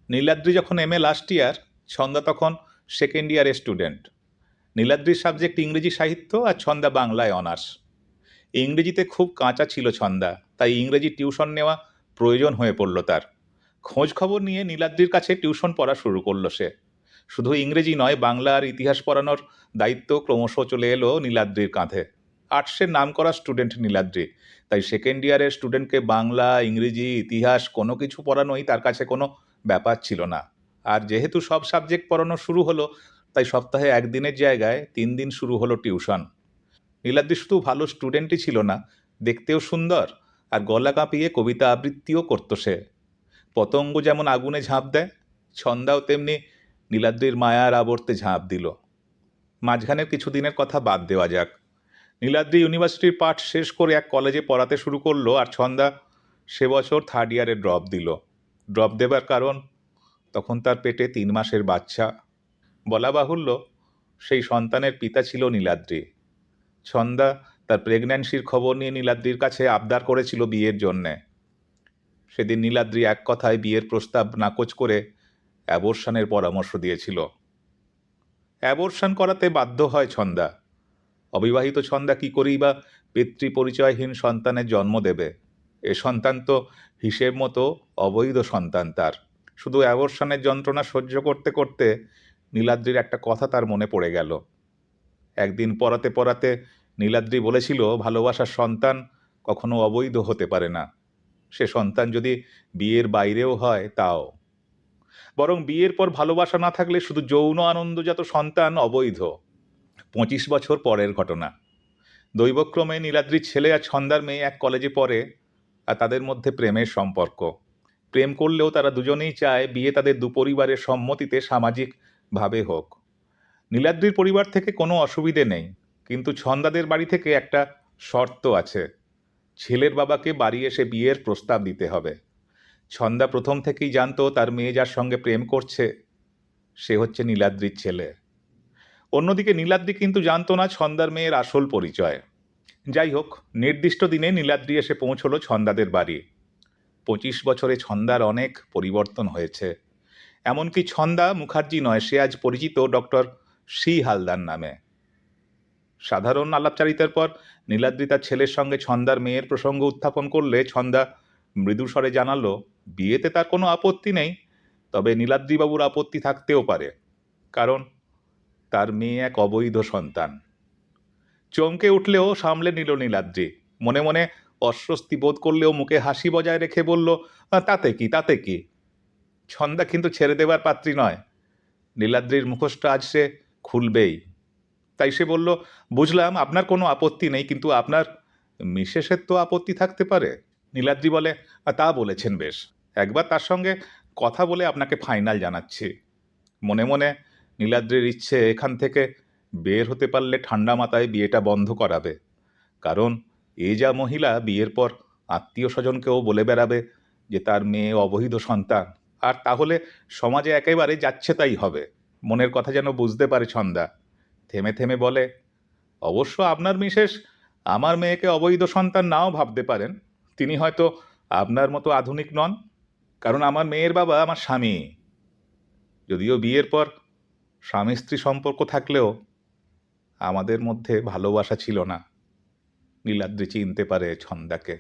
নীলাদ্রি যখন MA last year, Chhanda তখন second ইয়ারের স্টুডেন্ট। নীলাদ্রির সাবজেক্ট ইংরেজি সাহিত্য আর ছন্দা বাংলায় অনার্স। ইংরেজিতে খুব কাঁচা ছিল ছন্দা, তাই ইংরেজি টিউশন নেওয়া প্রয়োজন হয়ে পড়ল তার। খোঁজ খবর নিয়ে নীলাদ্রির কাছে টিউশন পড়া শুরু করলো সে। শুধু ইংরেজি নয়, বাংলা আর ইতিহাস পড়ানোর দায়িত্ব ক্রমশ চলে এলো নীলাদ্রির কাঁধে। আর্টসের নামকরা স্টুডেন্ট নীলাদ্রি, তাই সেকেন্ড ইয়ারের স্টুডেন্টকে বাংলা, ইংরেজি, ইতিহাস কোনো কিছু পড়ানোই তার কাছে কোনো ব্যাপার ছিল না। আর যেহেতু সব সাবজেক্ট পড়ানো শুরু হলো, তাই সপ্তাহে একদিনের জায়গায় 3 দিন শুরু হলো টিউশন। নীলাদ্রি শুধু ভালো স্টুডেন্টই ছিল না, দেখতেও সুন্দর, আর গলা কাঁপিয়ে কবিতা আবৃত্তিও করতো সে। পতঙ্গ যেমন আগুনে ঝাঁপ দেয়, ছন্দাও তেমনি নীলাদ্রির মায়ার আবর্তে ঝাঁপ দিল। মাঝখানের কিছুদিনের কথা বাদ দেওয়া যাক। নীলাদ্রি ইউনিভার্সিটির পাঠ শেষ করে এক কলেজে পড়াতে শুরু করলো, আর ছন্দা সে বছর থার্ড ইয়ারে ড্রপ দিল। ড্রপ দেবার কারণ, তখন তার পেটে 3 মাসের বাচ্চা। বলা বাহুল্য, সেই সন্তানের পিতা ছিল নীলাদ্রি। ছন্দা তার প্রেগন্যান্সির খবর নিয়ে নীলাদ্রির কাছে আবদার করেছিল বিয়ের জন্যে। সেদিন নীলাদ্রি এক কথায় বিয়ের প্রস্তাব নাকচ করে অ্যাবর্শনের পরামর্শ দিয়েছিল। অ্যাবর্শন করাতে বাধ্য হয় ছন্দা। অবিবাহিত ছন্দা কি করেই বা পিতৃপরিচয়হীন সন্তানের জন্ম দেবে? এ সন্তান তো হিসেব মতো অবৈধ সন্তান তার। শুধু অ্যাবর্শনের যন্ত্রণা সহ্য করতে করতে নীলাদ্রির একটা কথা তার মনে পড়ে গেল। একদিন পড়াতে পড়াতে নীলাদ্রি বলেছিল, ভালোবাসার সন্তান কখনো অবৈধ হতে পারে না। সে সন্তান যদি বিয়ের বাইরেও হয় তাও। বরং বিয়ের পর ভালোবাসা না থাকলে শুধু যৌন আনন্দজাত সন্তান অবৈধ। 25 বছর পরের ঘটনা। দৈবক্রমে নীলাদ্রির ছেলে আর ছন্দার মেয়ে এক কলেজে পড়ে, আর তাদের মধ্যে প্রেমের সম্পর্ক। প্রেম করলেও তারা দুজনেই চায় বিয়ে তাদের দুপরিবারের সম্মতিতে সামাজিকভাবে হোক। নীলাদ্রির পরিবার থেকে কোনো অসুবিধে নেই, কিন্তু ছন্দাদের বাড়ি থেকে একটা শর্ত আছে। ছেলের বাবাকে বাড়ি এসে বিয়ের প্রস্তাব দিতে হবে। ছন্দা প্রথম থেকেই জানতো তার মেয়ে যার সঙ্গে প্রেম করছে সে হচ্ছে নীলাদ্রির ছেলে। অন্যদিকে নীলাদ্রি কিন্তু জানতো না ছন্দার মেয়ের আসল পরিচয়। যাই হোক, নির্দিষ্ট দিনে নীলাদ্রি এসে পৌঁছলো ছন্দাদের বাড়ি। 25 বছরে ছন্দার অনেক পরিবর্তন হয়েছে। এমনকি ছন্দা মুখার্জি নয়, সে আজ পরিচিত ডক্টর সি হালদার নামে। সাধারণ আলাপচারিতার পর নীলাদ্রি তার ছেলের সঙ্গে ছন্দার মেয়ের প্রসঙ্গ উত্থাপন করলে ছন্দা মৃদুস্বরে জানালো, বিয়েতে তার কোনো আপত্তি নেই, তবে নীলাদ্রিবাবুর আপত্তি থাকতেও পারে, কারণ তার মেয়ে এক অবৈধ সন্তান। চমকে উঠলেও সামলে নিল নীলাদ্রি। মনে মনে অস্বস্তি বোধ করলেও মুখে হাসি বজায় রেখে বলল, তাতে কি, তাতে কি। ছন্দা কিন্তু ছেড়ে দেবার পাত্রী নয়। নীলাদ্রির মুখোশটা আজ সে খুলবেই। তাই সে বলল, বুঝলাম আপনার কোনো আপত্তি নেই, কিন্তু আপনার মিসেসের তো আপত্তি থাকতে পারে। নীলাদ্রি বলে, তা বলেছেন বেশ, একবার তার সঙ্গে কথা বলে আপনাকে ফাইনাল জানাচ্ছি। মনে মনে নীলাদ্রির ইচ্ছে এখান থেকে বের হতে পারলে ঠান্ডা মাথায় বিয়েটা বন্ধ করাবে। কারণ এ যা মহিলা, বিয়ের পর আত্মীয় স্বজনকেও বলে বেড়াবে যে তার মেয়ে অবৈধ সন্তান, আর তাহলে সমাজে একেবারে যাচ্ছে তাই হবে। মনের কথা যেন বুঝতে পারে ছন্দা। থেমে থেমে বলে, অবশ্য আপনার মিসেস আমার মেয়েকে অবৈধ সন্তান নাও ভাবতে পারেন। তিনি হয়তো আপনার মতো আধুনিক নন, কারণ আমার মেয়ের বাবা আমার স্বামী। যদিও বিয়ের পর স্বামী স্ত্রী সম্পর্ক থাকলেও আমাদের মধ্যে ভালোবাসা ছিল না। নীলাদ্রি চিনতে পারে ছন্দাকে।